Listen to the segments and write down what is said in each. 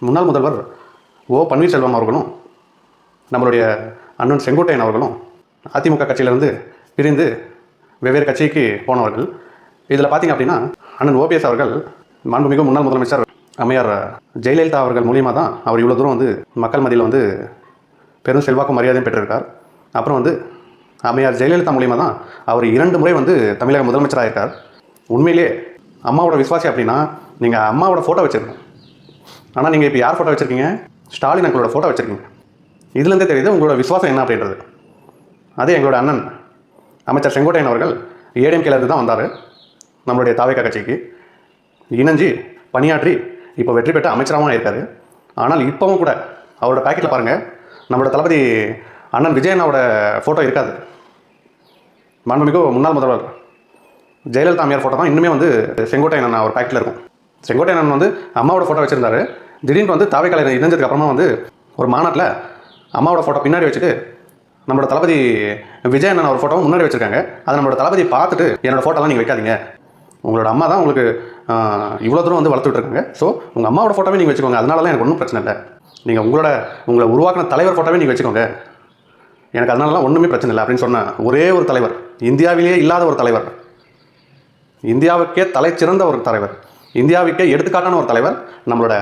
முன்னாள் முதல்வர் ஓ பன்னீர்செல்வம் அவர்களும் நம்மளுடைய அண்ணன் செங்கோட்டையன் அவர்களும் அதிமுக கட்சியிலிருந்து பிரிந்து வெவ்வேறு கட்சிக்கு போனவர்கள். இதில் பார்த்திங்க அப்படின்னா அண்ணன் ஓபிஎஸ் அவர்கள் மாண்புமிகு முன்னாள் முதலமைச்சர் அம்மையார் ஜெயலலிதா அவர்கள் மூலியமாக தான் அவர் இவ்வளோ தூரம் வந்து மக்கள் மத்தியில் வந்து பெரும் செல்வாக்கும் மரியாதையும் பெற்றிருக்கார். அப்புறம் வந்து அம்மையார் ஜெயலலிதா மூலியமாக தான் அவர் 2 முறை வந்து தமிழக முதலமைச்சராக இருக்கார். உண்மையிலே அம்மாவோட விசுவாசி அப்படின்னா நீங்கள் அம்மாவோட ஃபோட்டோ வச்சுருக்கீங்க. ஆனால் நீங்கள் இப்போ யார் ஃபோட்டோ வச்சுருக்கீங்க? ஸ்டாலின் எங்களோட ஃபோட்டோ வச்சுருக்கீங்க. இதுலேருந்தே தெரியுது உங்களோட விசுவாசம் என்ன அப்படின்றது. அதே எங்களோட அண்ணன் அமைச்சர் செங்கோட்டையன் அவர்கள் ஏடிஎம்கேலேருந்து தான் வந்தார். நம்மளுடைய தாவேகா கட்சிக்கு இணைஞ்சி பணியாற்றி இப்போ வெற்றி பெற்ற அமைச்சராகவும் இருக்கார். ஆனால் இப்போவும் கூட அவரோட பேக்கெட்டில் பாருங்கள், நம்மளோட தளபதி அண்ணன் விஜயண்ணாவோட ஃபோட்டோ இருக்காது. மாண்புமிகு முன்னாள் முதல்வர் ஜெயலலிதா அம்மையார் ஃபோட்டோ தான் இன்னுமே வந்து செங்கோட்டையன் அண்ணா ஒரு பேக்கெட்டில் இருக்கும். செங்கோட்டையன் அண்ணன் வந்து அம்மாவோட ஃபோட்டோ வச்சுருந்தாரு. திடீர்னு வந்து தாவேகால இணைஞ்சதுக்கு அப்புறமா வந்து ஒரு மாநாட்டில் அம்மாவோட ஃபோட்டோ பின்னாடி வச்சுட்டு நம்மளோட தளபதி விஜய் அண்ணன் ஒரு ஃபோட்டோவும் முன்னாடி வச்சுருக்காங்க. அதை நம்மளோட தளபதி பார்த்துட்டு என்னோடய ஃபோட்டோலாம் நீங்கள் வைக்காதீங்க, உங்களோட அம்மா தான் உங்களுக்கு இவ்வளோ தூரம் வந்து வளர்த்துட்ருக்காங்க, ஸோ உங்கள் அம்மாவோட ஃபோட்டோவே நீங்கள் வச்சுக்கோங்க, அதனாலலாம் எனக்கு ஒன்றும் பிரச்சனை இல்லை, நீங்கள் உங்களை உருவாக்கின தலைவர் ஃபோட்டோவே நீங்கள் வச்சுக்கோங்க, எனக்கு அதனாலலாம் ஒன்றுமே பிரச்சனை இல்லை அப்படின்னு சொன்ன ஒரே ஒரு தலைவர், இந்தியாவிலேயே இல்லாத ஒரு தலைவர், இந்தியாவுக்கே தலை சிறந்த ஒரு தலைவர், இந்தியாவுக்கே எடுத்துக்காட்டான ஒரு தலைவர் நம்மளோட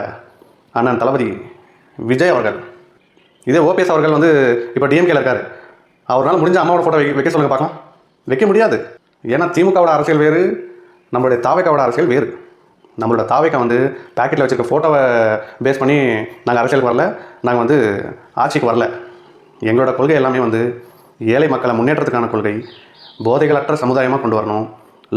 அண்ணன் தளபதி விஜய் அவர்கள். இதே ஓபிஎஸ் அவர்கள் வந்து இப்போ டிஎம்கேல இருக்கார். அவரால் முடிஞ்ச அம்மாவோட ஃபோட்டோ வைக்க சொல்லுங்கள் பார்க்கலாம். வைக்க முடியாது. ஏன்னா திமுகவோட அரசியல் வேறு, நம்மளுடைய தாவேகாவோட அரசியல் வேறு. நம்மளோட தாவேகா வந்து பேக்கெட்டில் வச்சுருக்க ஃபோட்டோவை பேஸ் பண்ணி நாங்கள் அரசியலுக்கு வரல, நாங்கள் வந்து ஆட்சிக்கு வரல. எங்களோட கொள்கை எல்லாமே வந்து ஏழை மக்களை முன்னேற்றத்துக்கான கொள்கை, போதைகளற்ற சமுதாயமாக கொண்டு வரணும்,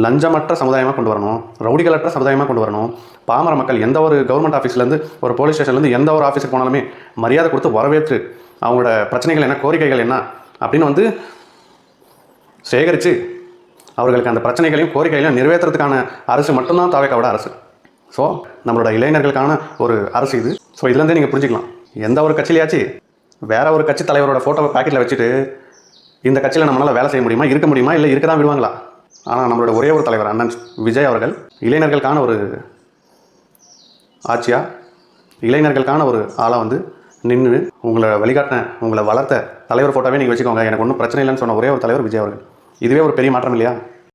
லஞ்சமற்ற சமுதாயமாக கொண்டு வரணும், ரவுடிகளற்ற சமுதாயமாக கொண்டு வரணும். பாமர மக்கள் எந்த ஒரு கவர்மெண்ட் ஆஃபீஸ்லேருந்து ஒரு போலீஸ் ஸ்டேஷன்லேருந்து எந்த ஒரு ஆஃபீஸுக்கு போனாலுமே மரியாதை கொடுத்து வரவேற்று அவங்களோட பிரச்சனைகள் என்ன, கோரிக்கைகள் என்ன அப்படின்னு வந்து சேகரித்து அவர்களுக்கு அந்த பிரச்சனைகளையும் கோரிக்கைகளையும் நிறைவேற்றுறதுக்கான அரசு மட்டும்தான் தாவேகாவோட அரசு. ஸோ நம்மளோட இளைஞர்களுக்கான ஒரு அரசு இது. ஸோ இதுலேருந்தே நீங்கள் புரிஞ்சுக்கலாம், எந்த ஒரு கட்சியிலையாச்சு வேற ஒரு கட்சி தலைவரோட ஃபோட்டோவை பேக்கெட்டில் வச்சுட்டு இந்த கட்சியில் நம்மளால் வேலை செய்ய முடியுமா, இருக்க முடியுமா, இல்லை இருக்க தான் விடுவாங்களா? ஆனால் நம்மளோட ஒரே ஒரு தலைவர் அண்ணன் விஜய் அவர்கள் இளைஞர்களுக்கான ஒரு ஆட்சியாக, இளைஞர்களுக்கான ஒரு ஆளாக வந்து நின்று உங்களை வழிகாட்டின, உங்களை வளர்த்த தலைவர் ஃபோட்டோவே நீங்கள் வச்சுக்கோங்க, எனக்கு ஒன்றும் பிரச்சனை இல்லைன்னு சொன்ன ஒரே ஒரு தலைவர் விஜய் அவர்கள். இதுவே ஒரு பெரிய மாற்றம் இல்லையா?